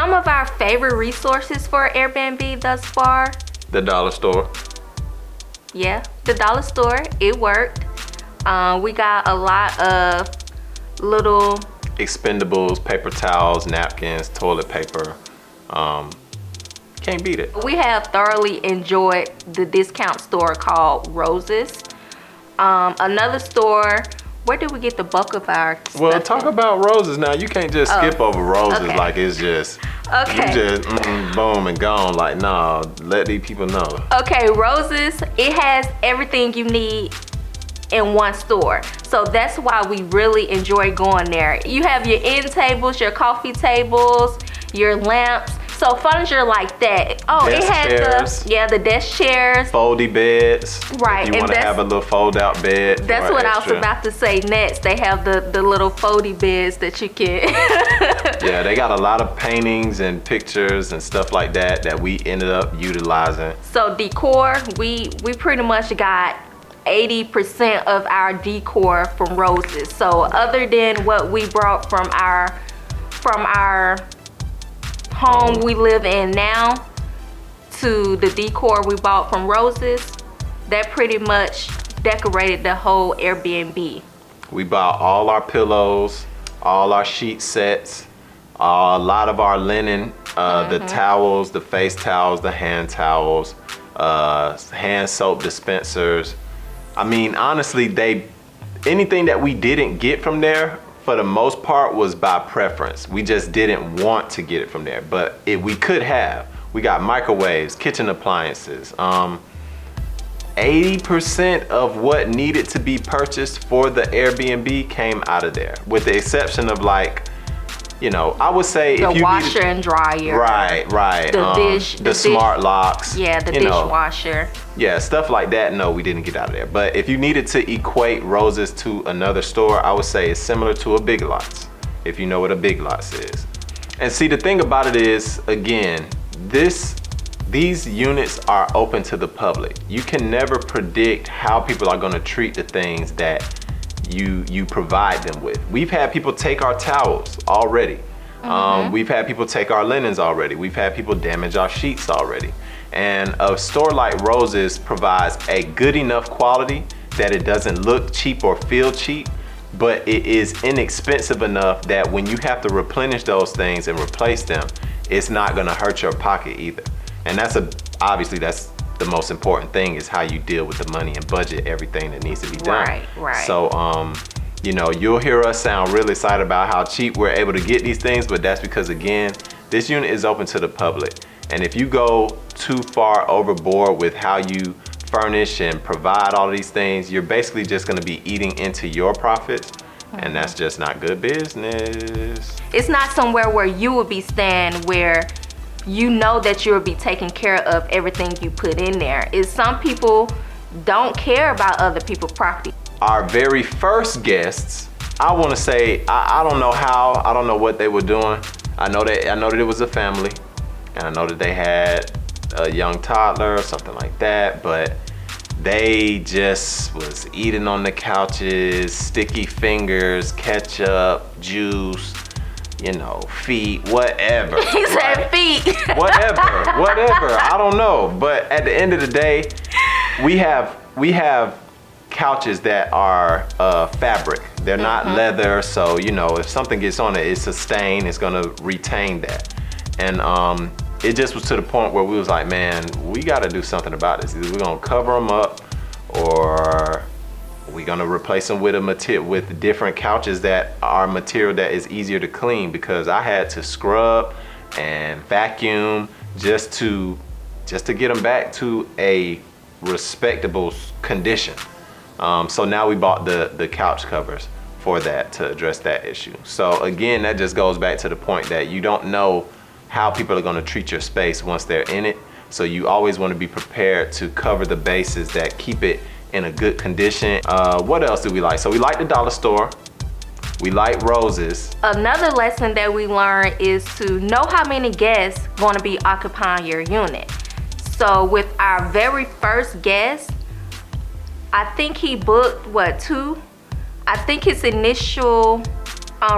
some of our favorite resources for Airbnb thus far. The dollar store. Yeah, the dollar store, it worked. We got a lot of little Expendables, paper towels, napkins, toilet paper. Can't beat it. We have thoroughly enjoyed the discount store called Roses. Another store, where did we get the bulk of our Well, stuff talk in? about Roses now. You can't just skip over Roses okay. like it's just, Okay. you just boom and gone. Like, no, let these people know. Okay, Roses, it has everything you need in one store. So that's why we really enjoy going there. You have your end tables, your coffee tables, your lamps. So furniture like that. Oh, Desk it had chairs. the desk chairs. Foldy beds. Right, If you and want to have a little fold out bed. That's for what I was extra. about to say next. They have the little foldy beds that you can. Yeah, they got a lot of paintings and pictures and stuff like that we ended up utilizing. So decor, we pretty much got 80% of our decor from Roses. So other than what we brought from our home we live in now to the decor we bought from Roses, that pretty much decorated the whole Airbnb. We bought all our pillows, all our sheet sets, a lot of our linen, the towels, the face towels, the hand towels, hand soap dispensers. I mean, honestly, anything that we didn't get from there, for the most part, was by preference. We just didn't want to get it from there, but we could have. We got microwaves, kitchen appliances. 80% of what needed to be purchased for the Airbnb came out of there, with the exception of, like, you know, I would say The if you washer and dryer. right, the smart locks. Yeah, the you know, dishwasher. yeah, stuff like that. No, we didn't get out of there. But if you needed to equate Roses to another store, I would say it's similar to a Big Lots, if you know what a Big Lots is. And see, the thing about it is, again, these units are open to the public. You can never predict how people are going to treat the things that you provide them with. We've had people take our towels already. We've had people take our linens already. We've had people damage our sheets already. And a store like Roses provides a good enough quality that it doesn't look cheap or feel cheap, but it is inexpensive enough that when you have to replenish those things and replace them, it's not gonna hurt your pocket either. And obviously that's the most important thing, is how you deal with the money and budget everything that needs to be done. Right. So, you know, you'll hear us sound really excited about how cheap we're able to get these things, but that's because, again, this unit is open to the public. And if you go too far overboard with how you furnish and provide all these things, you're basically just gonna be eating into your profits, and that's just not good business. It's not somewhere where you will be staying where you know that you'll be taking care of everything you put in there. Is some people don't care about other people's property. Our very first guests, I want to say, I don't know how, I don't know what they were doing. I know that it was a family, and I know that they had a young toddler or something like that, but they just was eating on the couches, sticky fingers, ketchup, juice, you know, feet, whatever. He said feet. whatever, I don't know. But at the end of the day, we have couches that are fabric. They're not leather, so, you know, if something gets on it, it's a stain, it's gonna retain that. And it just was to the point where we was like, man, we gotta do something about this. Either we're gonna cover them up, or we're gonna replace them with different couches that are material that is easier to clean, because I had to scrub and vacuum just to get them back to a respectable condition. So now we bought the couch covers for that, to address that issue. So again, that just goes back to the point that you don't know how people are gonna treat your space once they're in it. So you always wanna be prepared to cover the bases that keep it in a good condition. What else do we like? So we like the dollar store. We like Roses. Another lesson that we learned is to know how many guests going to be occupying your unit. So with our very first guest, I think he booked, what, 2? I think his initial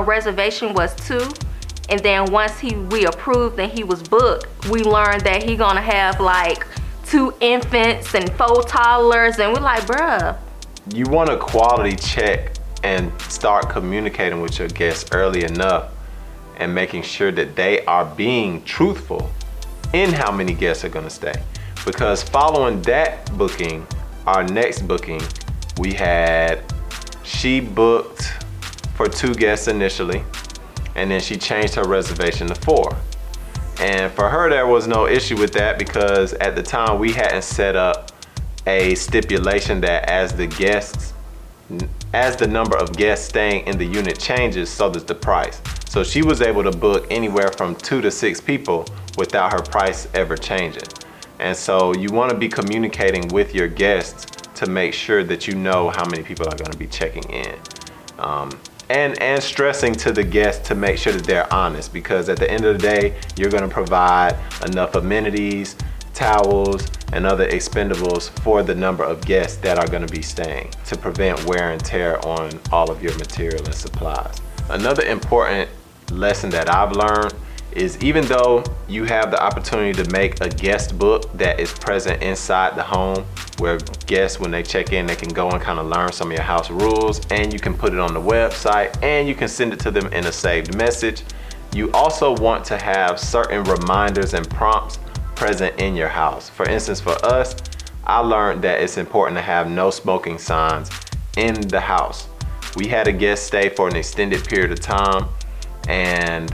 reservation was 2, And then once we approved and he was booked, we learned that he gonna have like 2 infants and 4 toddlers, and we're like, bruh. You want a quality check and start communicating with your guests early enough and making sure that they are being truthful in how many guests are gonna stay. Because following that booking, our next booking, she booked for 2 guests initially, and then she changed her reservation to 4. And for her, there was no issue with that because at the time we hadn't set up a stipulation that as the number of guests staying in the unit changes, so does the price. So she was able to book anywhere from 2 to 6 people without her price ever changing. And so you want to be communicating with your guests to make sure that you know how many people are going to be checking in. And stressing to the guests to make sure that they're honest, because at the end of the day, you're going to provide enough amenities, towels, and other expendables for the number of guests that are going to be staying to prevent wear and tear on all of your material and supplies. Another important lesson that I've learned is even though you have the opportunity to make a guest book that is present inside the home, where guests, when they check in, they can go and kind of learn some of your house rules, and you can put it on the website, and you can send it to them in a saved message. You also want to have certain reminders and prompts present in your house. For instance, for us, I learned that it's important to have no smoking signs in the house. We had a guest stay for an extended period of time, and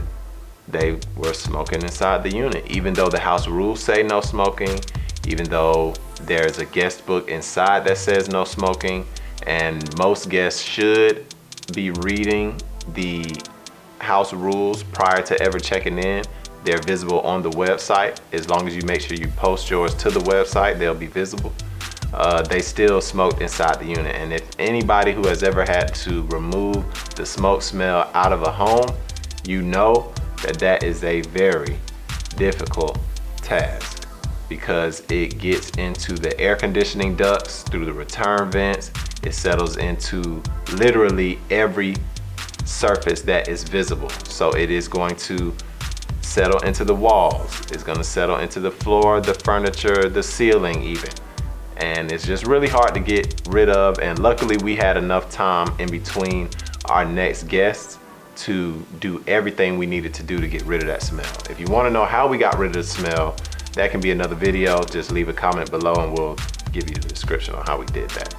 they were smoking inside the unit, even though the house rules say no smoking, even though there's a guest book inside that says no smoking, and most guests should be reading the house rules prior to ever checking in. They're visible on the website. As long as you make sure you post yours to the website, they'll be visible. They still smoked inside the unit, and if anybody who has ever had to remove the smoke smell out of a home, you know that is a very difficult task, because it gets into the air conditioning ducts through the return vents. It settles into literally every surface that is visible. So it is going to settle into the walls. It's going to settle into the floor, the furniture, the ceiling even. And it's just really hard to get rid of. And luckily we had enough time in between our next guests to do everything we needed to do to get rid of that smell. If you want to know how we got rid of the smell, that can be another video. Just leave a comment below and we'll give you the description on how we did that.